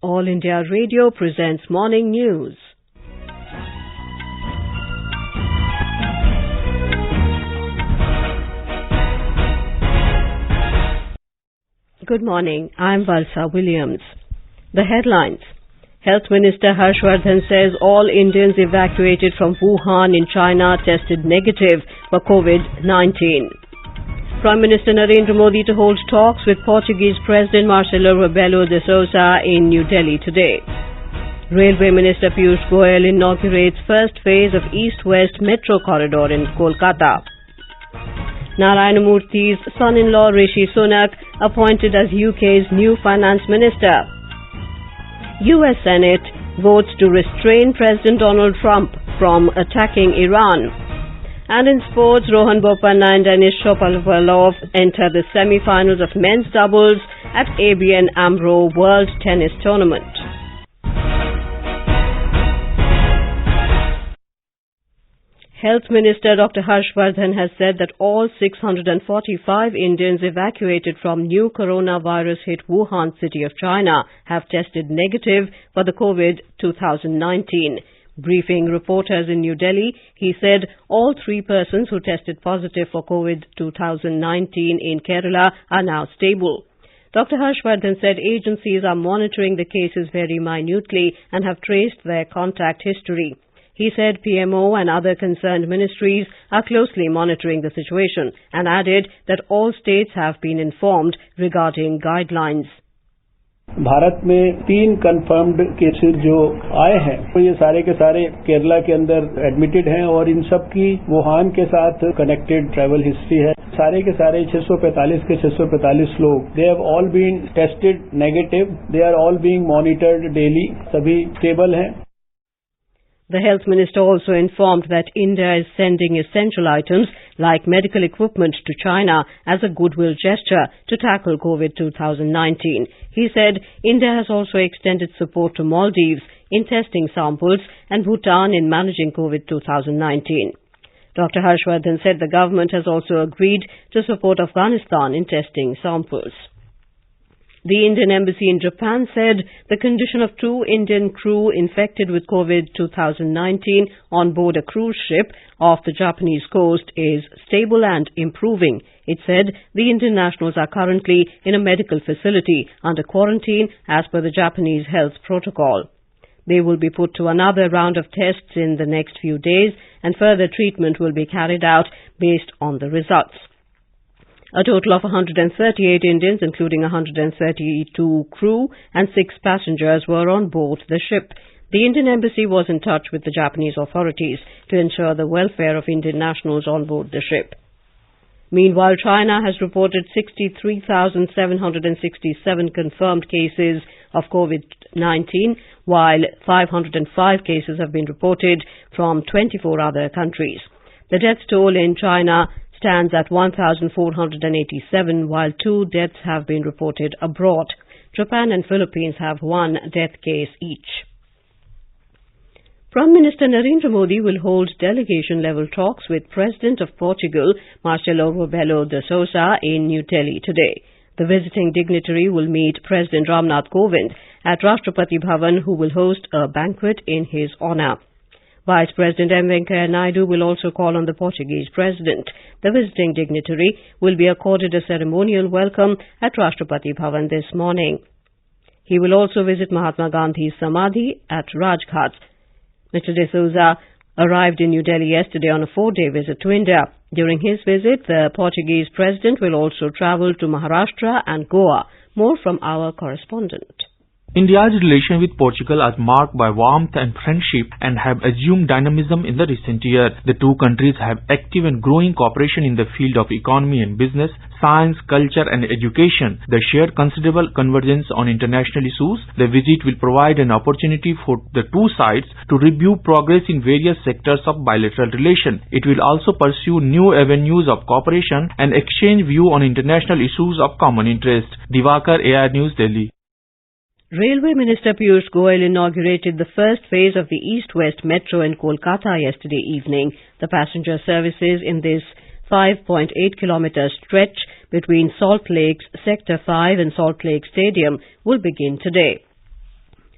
All India Radio presents Morning News. Good morning, I'm Valsa Williams. The headlines. Health Minister Harsh Vardhan says all Indians evacuated from Wuhan in China tested negative for COVID-19. Prime Minister Narendra Modi to hold talks with Portuguese President Marcelo Rebelo de Sousa in New Delhi today. Railway Minister Piyush Goyal inaugurates first phase of East-West Metro Corridor in Kolkata. Narayana Murthy's son-in-law Rishi Sunak appointed as UK's new finance minister. US Senate votes to restrain President Donald Trump from attacking Iran. And in sports, Rohan, Bopanna and Denis Shapovalov enter the semi-finals of men's doubles at AMRO World Tennis Tournament. Health Minister Dr. Harsh Vardhan has said that all 645 Indians evacuated from new coronavirus-hit Wuhan city of China have tested negative for the COVID-2019. Briefing reporters in New Delhi, he said all 3 persons who tested positive for COVID-2019 in Kerala are now stable. Dr. Harsh Vardhan said agencies are monitoring the cases very minutely and have traced their contact history. He said PMO and other concerned ministries are closely monitoring the situation and added that all states have been informed regarding guidelines. Bharat में 3 confirmed cases जो आए हैं तो ये सारे के सारे केरला के अंदर एडमिटेड हैं और इन सब की वुहान के साथ कनेक्टेड ट्रैवल हिस्ट्री है। सारे के सारे 645 के 645 लोग they have all been tested negative, they are all being monitored daily, सभी स्टेबल हैं। The Health Minister also informed that India is sending essential items like medical equipment to China as a goodwill gesture to tackle COVID-2019. He said India has also extended support to Maldives in testing samples and Bhutan in managing COVID-2019. Dr. Harsh Vardhan said the government has also agreed to support Afghanistan in testing samples. The Indian Embassy in Japan said the condition of 2 Indian crew infected with COVID-2019 on board a cruise ship off the Japanese coast is stable and improving. It said the Indian nationals are currently in a medical facility under quarantine as per the Japanese health protocol. They will be put to another round of tests in the next few days and further treatment will be carried out based on the results. A total of 138 Indians, including 132 crew and 6 passengers, were on board the ship. The Indian Embassy was in touch with the Japanese authorities to ensure the welfare of Indian nationals on board the ship. Meanwhile, China has reported 63,767 confirmed cases of COVID-19, while 505 cases have been reported from 24 other countries. The death toll in China stands at 1,487, while 2 deaths have been reported abroad. Japan and Philippines have 1 death case each. Prime Minister Narendra Modi will hold delegation-level talks with President of Portugal, Marcelo Rebelo de Sousa, in New Delhi today. The visiting dignitary will meet President Ramnath Kovind at Rashtrapati Bhavan, who will host a banquet in his honour. Vice President M. Venkaiah Naidu will also call on the Portuguese President. The visiting dignitary will be accorded a ceremonial welcome at Rashtrapati Bhavan this morning. He will also visit Mahatma Gandhi's Samadhi at Rajghat. Mr. de Sousa arrived in New Delhi yesterday on a 4-day visit to India. During his visit, the Portuguese President will also travel to Maharashtra and Goa. More from our correspondent. India's relation with Portugal are marked by warmth and friendship and have assumed dynamism in the recent year. The 2 countries have active and growing cooperation in the field of economy and business, science, culture and education. They share considerable convergence on international issues. The visit will provide an opportunity for the 2 sides to review progress in various sectors of bilateral relation. It will also pursue new avenues of cooperation and exchange views on international issues of common interest. Divakar, AI News, Delhi. Railway Minister Piyush Goyal inaugurated the first phase of the East-West Metro in Kolkata yesterday evening. The passenger services in this 5.8-kilometre stretch between Salt Lake's Sector 5 and Salt Lake Stadium will begin today.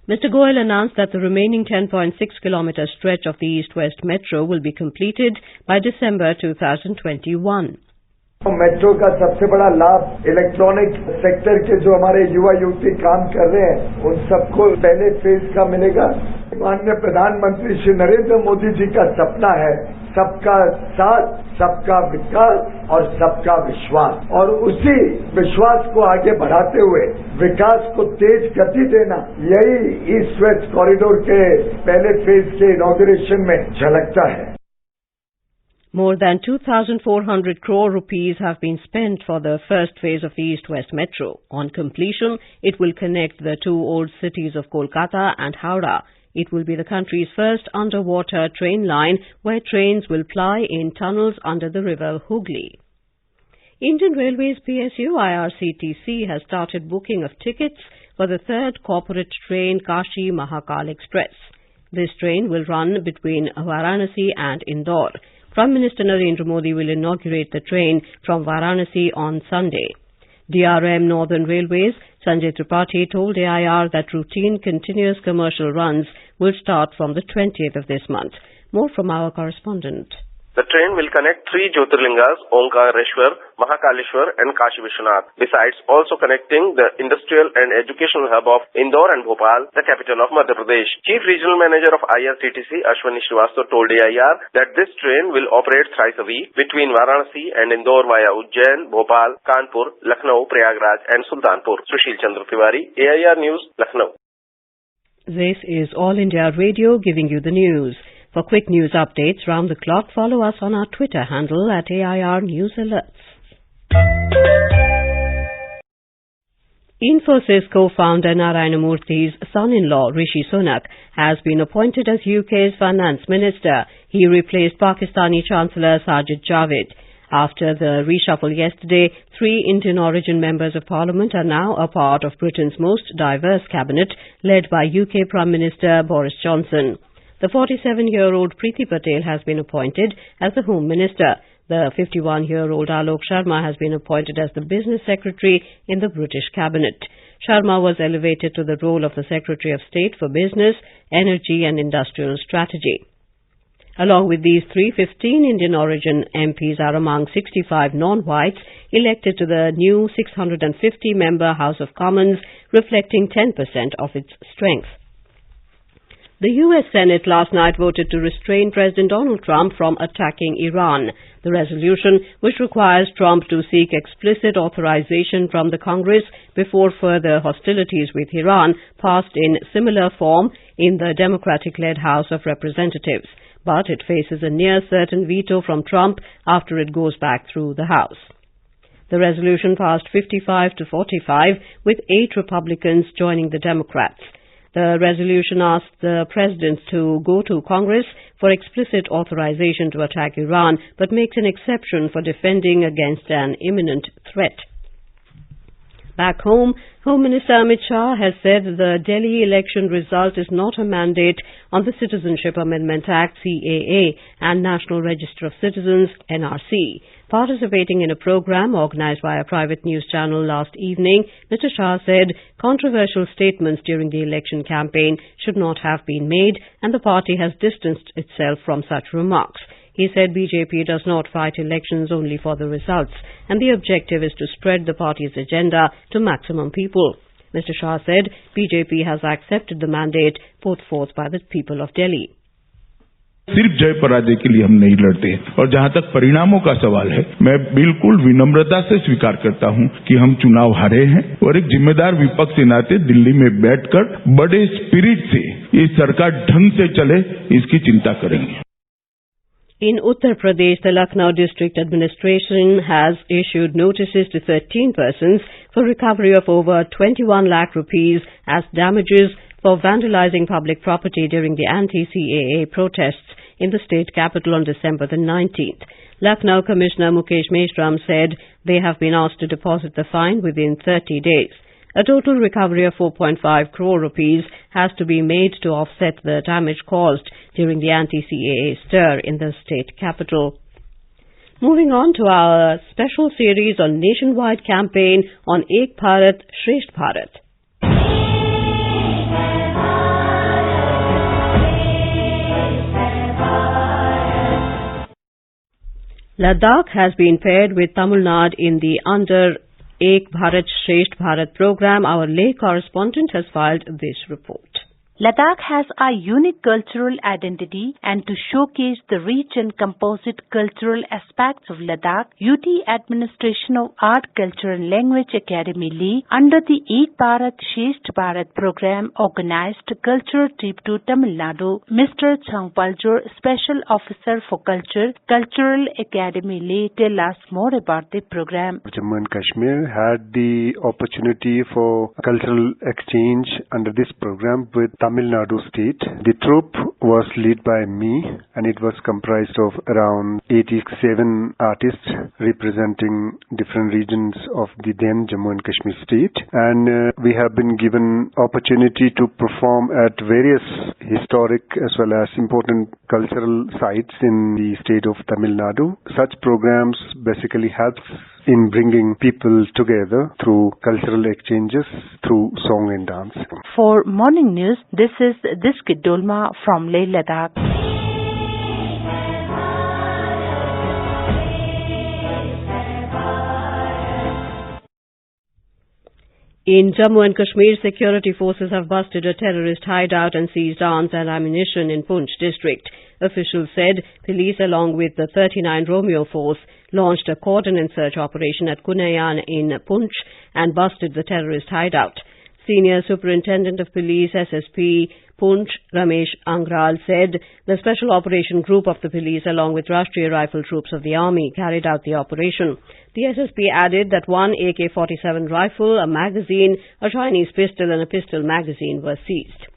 Mr. Goyal announced that the remaining 10.6-kilometre stretch of the East-West Metro will be completed by December 2021. Metro का सबसे बड़ा लाभ electronic sector के जो हमारे युवा युवती काम कर रहे हैं उन सबको पहले फेज का मिलेगा। माननीय प्रधानमंत्री श्री नरेंद्र मोदी जी का सपना है सबका साथ, सबका विकास और सबका विश्वास, और उसी विश्वास को आगे बढ़ाते हुए विकास को तेज गति देना, यही ईस्ट वेस्ट कॉरिडोर के पहले फेज के इनॉग्रेशन में झलकता है। More than 2,400 crore rupees have been spent for the first phase of the East-West Metro. On completion, it will connect the two old cities of Kolkata and Howrah. It will be the country's first underwater train line where trains will ply in tunnels under the river Hooghly. Indian Railways PSU IRCTC has started booking of tickets for the third corporate train Kashi Mahakal Express. This train will run between Varanasi and Indore. Prime Minister Narendra Modi will inaugurate the train from Varanasi on Sunday. DRM Northern Railways Sanjay Tripathi told AIR that routine continuous commercial runs will start from the 20th of this month. More from our correspondent. The train will connect three Jyotirlingas, Omkareshwar, Mahakaleshwar and Kashi Vishwanath, besides also connecting the industrial and educational hub of Indore and Bhopal, the capital of Madhya Pradesh. Chief Regional Manager of IRCTC, Ashwani Srivastava, told AIR that this train will operate thrice a week between Varanasi and Indore via Ujjain, Bhopal, Kanpur, Lucknow, Prayagraj and Sultanpur. Sushil Chandra Tiwari, AIR News, Lucknow. This is All India Radio giving you the news. For quick news updates round the clock, follow us on our Twitter handle at AIR News Alerts. Infosys co-founder Narayana Murthy's son-in-law Rishi Sunak has been appointed as UK's finance minister. He replaced Pakistani Chancellor Sajid Javid. After the reshuffle yesterday, 3 Indian origin members of parliament are now a part of Britain's most diverse cabinet, led by UK Prime Minister Boris Johnson. The 47-year-old Preeti Patel has been appointed as the Home Minister. The 51-year-old Alok Sharma has been appointed as the Business Secretary in the British Cabinet. Sharma was elevated to the role of the Secretary of State for Business, Energy and Industrial Strategy. Along with these 15 Indian origin MPs are among 65 non-whites elected to the new 650-member House of Commons, reflecting 10% of its strength. The U.S. Senate last night voted to restrain President Donald Trump from attacking Iran. The resolution, which requires Trump to seek explicit authorization from the Congress before further hostilities with Iran, passed in similar form in the Democratic-led House of Representatives. But it faces a near-certain veto from Trump after it goes back through the House. The resolution passed 55 to 45, with 8 Republicans joining the Democrats. The resolution asked the President to go to Congress for explicit authorization to attack Iran, but makes an exception for defending against an imminent threat. Back home, Home Minister Amit Shah has said the Delhi election result is not a mandate on the Citizenship Amendment Act CAA and National Register of Citizens NRC. Participating in a program organized by a private news channel last evening, Mr. Shah said controversial statements during the election campaign should not have been made, and the party has distanced itself from such remarks. He said BJP does not fight elections only for the results, and the objective is to spread the party's agenda to maximum people. Mr. Shah said BJP has accepted the mandate put forth by the people of Delhi. सिर्फ जय पराजय के लिए हम नहीं लड़ते और जहां तक परिणामों का सवाल है, मैं बिल्कुल विनम्रता से स्वीकार करता हूं कि हम चुनाव हारे हैं और एक जिम्मेदार विपक्ष के नाते दिल्ली में बैठकर बड़े स्पिरिट से ये सरकार ढंग से चले इसकी चिंता करेंगे. In Uttar Pradesh, the Lucknow District Administration has issued notices to 13 persons for recovery of over 21 lakh rupees as damages for vandalizing public property during the anti-CAA protests in the state capital on December the 19th. Lucknow Commissioner Mukesh Meshram said they have been asked to deposit the fine within 30 days. A total recovery of 4.5 crore rupees has to be made to offset the damage caused during the anti-CAA stir in the state capital. Moving on to our special series on nationwide campaign on Ek Bharat, Shresth Bharat. Ladakh has been paired with Tamil Nadu in the Under Ek Bharat Shresht Bharat program. Our Leh correspondent has filed this report. Ladakh has a unique cultural identity, and to showcase the rich and composite cultural aspects of Ladakh, UT Administration of Art, Culture and Language Academy Leh, under the Ek Bharat Shresht Bharat program, organized a cultural trip to Tamil Nadu. Mr. Changpaljor, Special Officer for Culture, Cultural Academy Leh, tell us more about the program. Jammu and Kashmir had the opportunity for cultural exchange under this program with Tamil Nadu state. The troupe was led by me, and it was comprised of around 87 artists representing different regions of the then Jammu and Kashmir state. And we have been given opportunity to perform at various historic as well as important cultural sites in the state of Tamil Nadu. Such programs basically helps in bringing people together through cultural exchanges, through song and dance. For Morning News, this is Diskit Dolma from Leh, Ladakh. In Jammu and Kashmir, security forces have busted a terrorist hideout and seized arms and ammunition in Poonch district. Officials said police, along with the 39 Romeo Force, launched a cordon search operation at Kunayan in Poonch and busted the terrorist hideout. Senior Superintendent of Police SSP Poonch Ramesh Angral said the Special Operation Group of the police, along with Rashtriya Rifle Troops of the Army, carried out the operation. The SSP added that one AK-47 rifle, a magazine, a Chinese pistol and a pistol magazine were seized.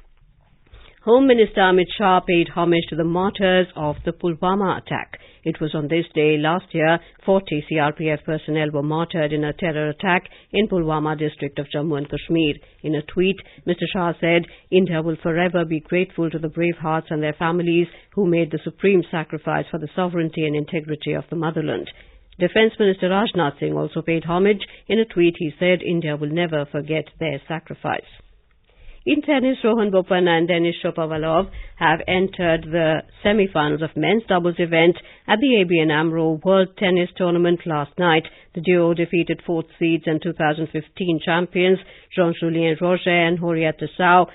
Home Minister Amit Shah paid homage to the martyrs of the Pulwama attack. It was on this day last year 40 CRPF personnel were martyred in a terror attack in Pulwama district of Jammu and Kashmir. In a tweet, Mr. Shah said, India will forever be grateful to the brave hearts and their families who made the supreme sacrifice for the sovereignty and integrity of the motherland. Defence Minister Rajnath Singh also paid homage. In a tweet, he said, India will never forget their sacrifice. In tennis, Rohan Bopanna and Denis Shapovalov have entered the semi-finals of men's doubles event at the AMRO World Tennis Tournament last night. The duo defeated fourth seeds and 2015 champions Jean-Julien Roger and Henriette Sau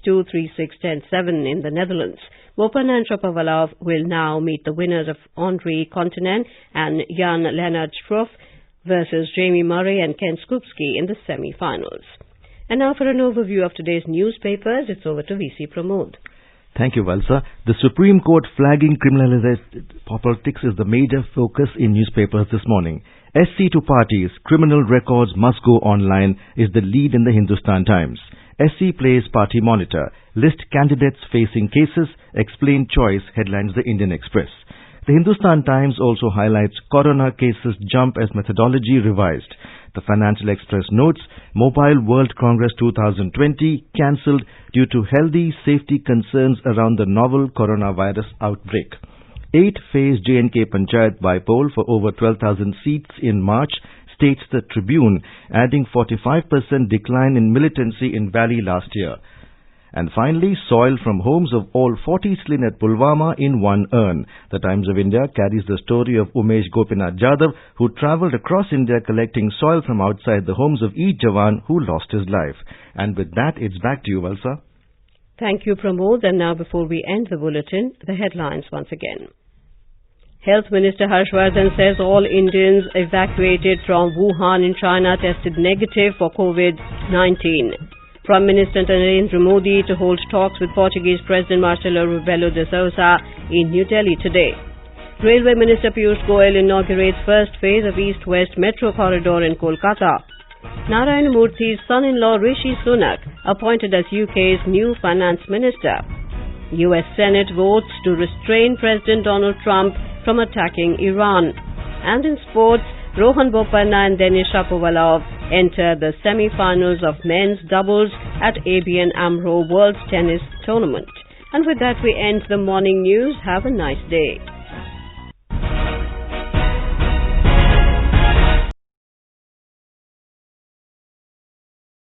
6-2, 3-6, 10-7 in the Netherlands. Bopanna and Shapovalov will now meet the winners of Henri Continen and Jan-Lennard Struff versus Jamie Murray and Ken Skupski in the semi-finals. And now for an overview of today's newspapers, it's over to VC Pramod. Thank you, Valsa. The Supreme Court flagging criminalized politics is the major focus in newspapers this morning. SC to parties, criminal records must go online is the lead in the Hindustan Times. SC plays party monitor, list candidates facing cases, explain choice, headlines the Indian Express. The Hindustan Times also highlights corona cases jump as methodology revised. The Financial Express notes, Mobile World Congress 2020 cancelled due to healthy safety concerns around the novel coronavirus outbreak. 8 phase J&K Panchayat by-poll for over 12,000 seats in March, states the Tribune, adding 45% decline in militancy in Valley last year. And finally, soil from homes of all 40 slain at Pulwama in one urn. The Times of India carries the story of Umesh Gopinath Jadhav, who travelled across India collecting soil from outside the homes of each Jawan who lost his life. And with that, it's back to you, Valsa. Thank you, Pramod. And now, before we end the bulletin, the headlines once again. Health Minister Harsh Vardhan says all Indians evacuated from Wuhan in China tested negative for COVID-19. Prime Minister Narendra Modi to hold talks with Portuguese President Marcelo Rebelo de Sousa in New Delhi today. Railway Minister Piyush Goyal inaugurates first phase of East-West Metro Corridor in Kolkata. Narayana Murthy's son-in-law Rishi Sunak appointed as UK's new Finance Minister. US Senate votes to restrain President Donald Trump from attacking Iran. And in sports, Rohan Bopanna and Denis Shapovalov enter the semi-finals of men's doubles at AMRO World Tennis Tournament. And with that, we end the morning news. Have a nice day.